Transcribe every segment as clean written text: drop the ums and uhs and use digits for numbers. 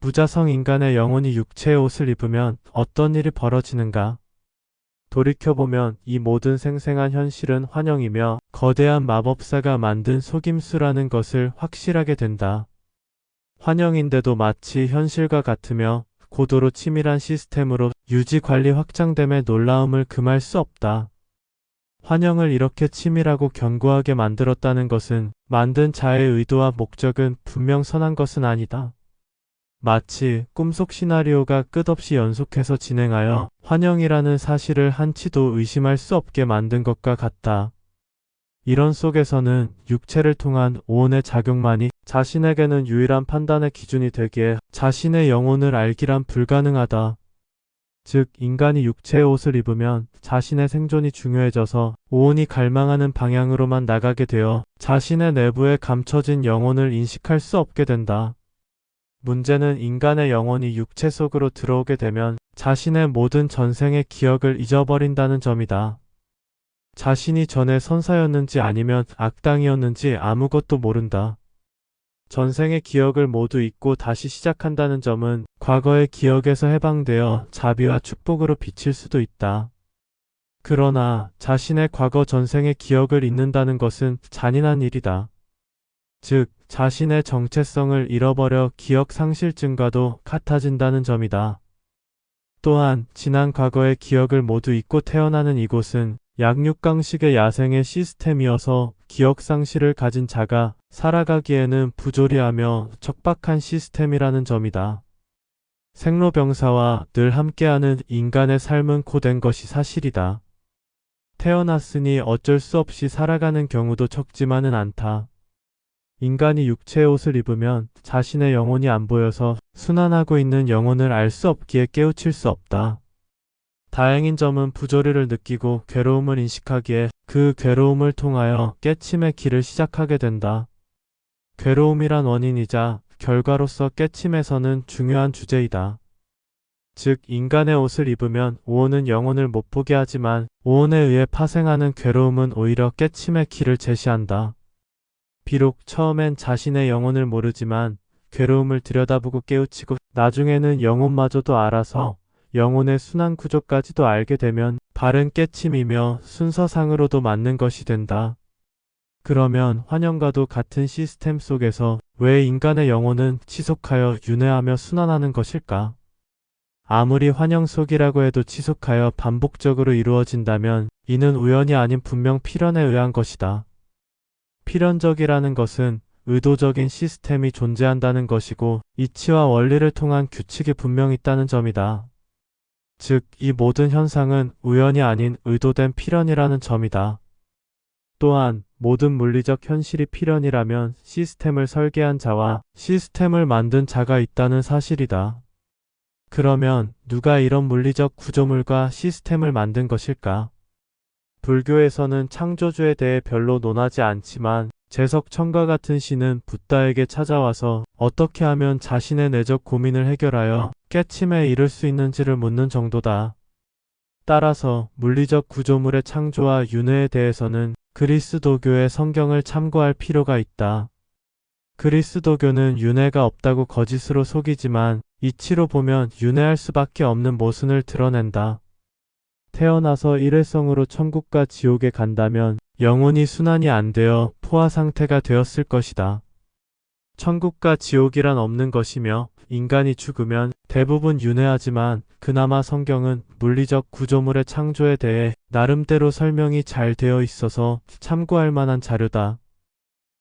무자성 인간의 영혼이 육체의 옷을 입으면 어떤 일이 벌어지는가? 돌이켜보면 이 모든 생생한 현실은 환영이며 거대한 마법사가 만든 속임수라는 것을 확실하게 된다. 환영인데도 마치 현실과 같으며 고도로 치밀한 시스템으로 유지 관리 확장됨의 놀라움을 금할 수 없다. 환영을 이렇게 치밀하고 견고하게 만들었다는 것은 만든 자의 의도와 목적은 분명 선한 것은 아니다. 마치 꿈속 시나리오가 끝없이 연속해서 진행하여 환영이라는 사실을 한치도 의심할 수 없게 만든 것과 같다. 이런 속에서는 육체를 통한 오온의 작용만이 자신에게는 유일한 판단의 기준이 되기에 자신의 영혼을 알기란 불가능하다. 즉, 인간이 육체의 옷을 입으면 자신의 생존이 중요해져서 오온이 갈망하는 방향으로만 나가게 되어 자신의 내부에 감춰진 영혼을 인식할 수 없게 된다. 문제는 인간의 영혼이 육체 속으로 들어오게 되면 자신의 모든 전생의 기억을 잊어버린다는 점이다. 자신이 전에 선사였는지 아니면 악당이었는지 아무것도 모른다. 전생의 기억을 모두 잊고 다시 시작한다는 점은 과거의 기억에서 해방되어 자비와 축복으로 비칠 수도 있다. 그러나 자신의 과거 전생의 기억을 잊는다는 것은 잔인한 일이다. 즉, 자신의 정체성을 잃어버려 기억 상실증과도 같아진다는 점이다. 또한 지난 과거의 기억을 모두 잊고 태어나는 이곳은 약육강식의 야생의 시스템이어서 기억 상실을 가진 자가 살아가기에는 부조리하며 척박한 시스템이라는 점이다. 생로병사와 늘 함께하는 인간의 삶은 고된 것이 사실이다. 태어났으니 어쩔 수 없이 살아가는 경우도 적지만은 않다. 인간이 육체의 옷을 입으면 자신의 영혼이 안 보여서 순환하고 있는 영혼을 알 수 없기에 깨우칠 수 없다. 다행인 점은 부조리를 느끼고 괴로움을 인식하기에 그 괴로움을 통하여 깨침의 길을 시작하게 된다. 괴로움이란 원인이자 결과로서 깨침에서는 중요한 주제이다. 즉, 인간의 옷을 입으면 오온은 영혼을 못 보게 하지만 오온에 의해 파생하는 괴로움은 오히려 깨침의 길을 제시한다. 비록 처음엔 자신의 영혼을 모르지만 괴로움을 들여다보고 깨우치고 나중에는 영혼마저도 알아서 영혼의 순환 구조까지도 알게 되면 바른 깨침이며 순서상으로도 맞는 것이 된다. 그러면 환영과도 같은 시스템 속에서 왜 인간의 영혼은 지속하여 윤회하며 순환하는 것일까? 아무리 환영 속이라고 해도 지속하여 반복적으로 이루어진다면 이는 우연이 아닌 분명 필연에 의한 것이다. 필연적이라는 것은 의도적인 시스템이 존재한다는 것이고 이치와 원리를 통한 규칙이 분명 있다는 점이다. 즉, 이 모든 현상은 우연이 아닌 의도된 필연이라는 점이다. 또한 모든 물리적 현실이 필연이라면 시스템을 설계한 자와 시스템을 만든 자가 있다는 사실이다. 그러면 누가 이런 물리적 구조물과 시스템을 만든 것일까? 불교에서는 창조주에 대해 별로 논하지 않지만 제석천과 같은 신은 붓다에게 찾아와서 어떻게 하면 자신의 내적 고민을 해결하여 깨침에 이를 수 있는지를 묻는 정도다. 따라서 물리적 구조물의 창조와 윤회에 대해서는 그리스도교의 성경을 참고할 필요가 있다. 그리스도교는 윤회가 없다고 거짓으로 속이지만 이치로 보면 윤회할 수밖에 없는 모순을 드러낸다. 태어나서 일회성으로 천국과 지옥에 간다면 영혼이 순환이 안 되어 포화 상태가 되었을 것이다. 천국과 지옥이란 없는 것이며 인간이 죽으면 대부분 윤회하지만 그나마 성경은 물리적 구조물의 창조에 대해 나름대로 설명이 잘 되어 있어서 참고할 만한 자료다.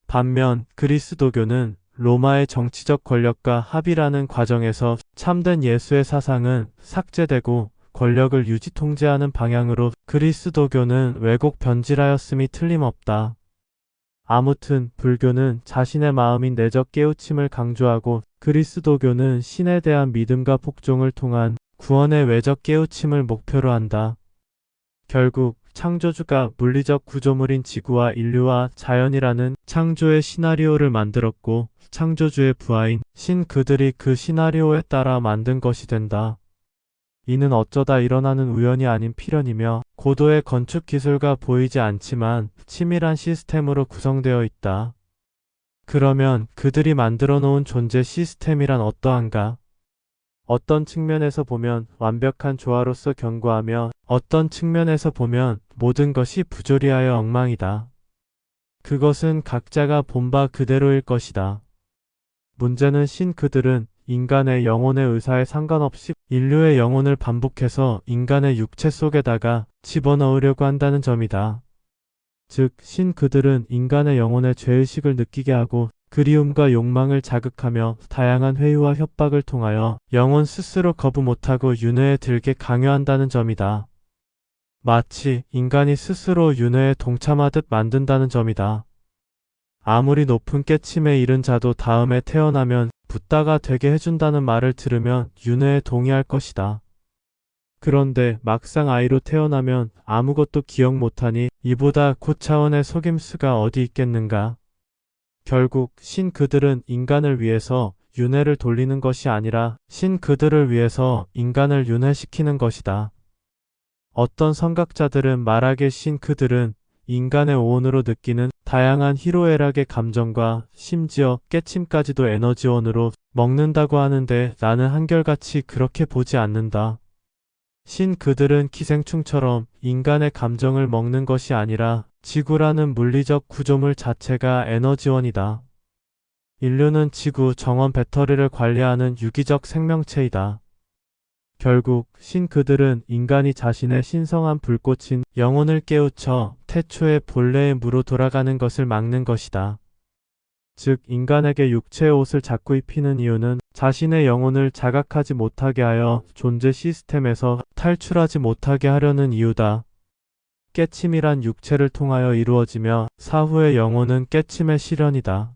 반면 그리스도교는 로마의 정치적 권력과 합의라는 과정에서 참된 예수의 사상은 삭제되고 권력을 유지 통제하는 방향으로 그리스도교는 왜곡 변질하였음이 틀림없다. 아무튼 불교는 자신의 마음인 내적 깨우침을 강조하고 그리스도교는 신에 대한 믿음과 복종을 통한 구원의 외적 깨우침을 목표로 한다. 결국 창조주가 물리적 구조물인 지구와 인류와 자연이라는 창조의 시나리오를 만들었고 창조주의 부하인 신 그들이 그 시나리오에 따라 만든 것이 된다. 이는 어쩌다 일어나는 우연이 아닌 필연이며 고도의 건축 기술과 보이지 않지만 치밀한 시스템으로 구성되어 있다. 그러면 그들이 만들어 놓은 존재 시스템이란 어떠한가? 어떤 측면에서 보면 완벽한 조화로서 견고하며 어떤 측면에서 보면 모든 것이 부조리하여 엉망이다. 그것은 각자가 본 바 그대로일 것이다. 문제는 그들은 인간의 영혼의 의사에 상관없이 인류의 영혼을 반복해서 인간의 육체 속에다가 집어넣으려고 한다는 점이다. 즉, 그들은 인간의 영혼의 죄의식을 느끼게 하고 그리움과 욕망을 자극하며 다양한 회유와 협박을 통하여 영혼 스스로 거부 못하고 윤회에 들게 강요한다는 점이다. 마치 인간이 스스로 윤회에 동참하듯 만든다는 점이다. 아무리 높은 깨침에 이른 자도 다음에 태어나면 붓다가 되게 해준다는 말을 들으면 윤회에 동의할 것이다. 그런데 막상 아이로 태어나면 아무것도 기억 못하니 이보다 고차원의 속임수가 어디 있겠는가? 결국 그들은 인간을 위해서 윤회를 돌리는 것이 아니라 그들을 위해서 인간을 윤회시키는 것이다. 어떤 선각자들은 말하길 그들은 인간의 오온으로 느끼는 다양한 희로애락의 감정과 심지어 깨침까지도 에너지원으로 먹는다고 하는데 나는 한결같이 그렇게 보지 않는다. 그들은 기생충처럼 인간의 감정을 먹는 것이 아니라 지구라는 물리적 구조물 자체가 에너지원이다. 인류는 지구 정원 배터리를 관리하는 유기적 생명체이다. 결국 그들은 인간이 자신의 신성한 불꽃인 영혼을 깨우쳐 태초의 본래의 무로 돌아가는 것을 막는 것이다. 즉, 인간에게 육체의 옷을 자꾸 입히는 이유는 자신의 영혼을 자각하지 못하게 하여 존재 시스템에서 탈출하지 못하게 하려는 이유다. 깨침이란 육체를 통하여 이루어지며 사후의 영혼은 깨침의 실현이다.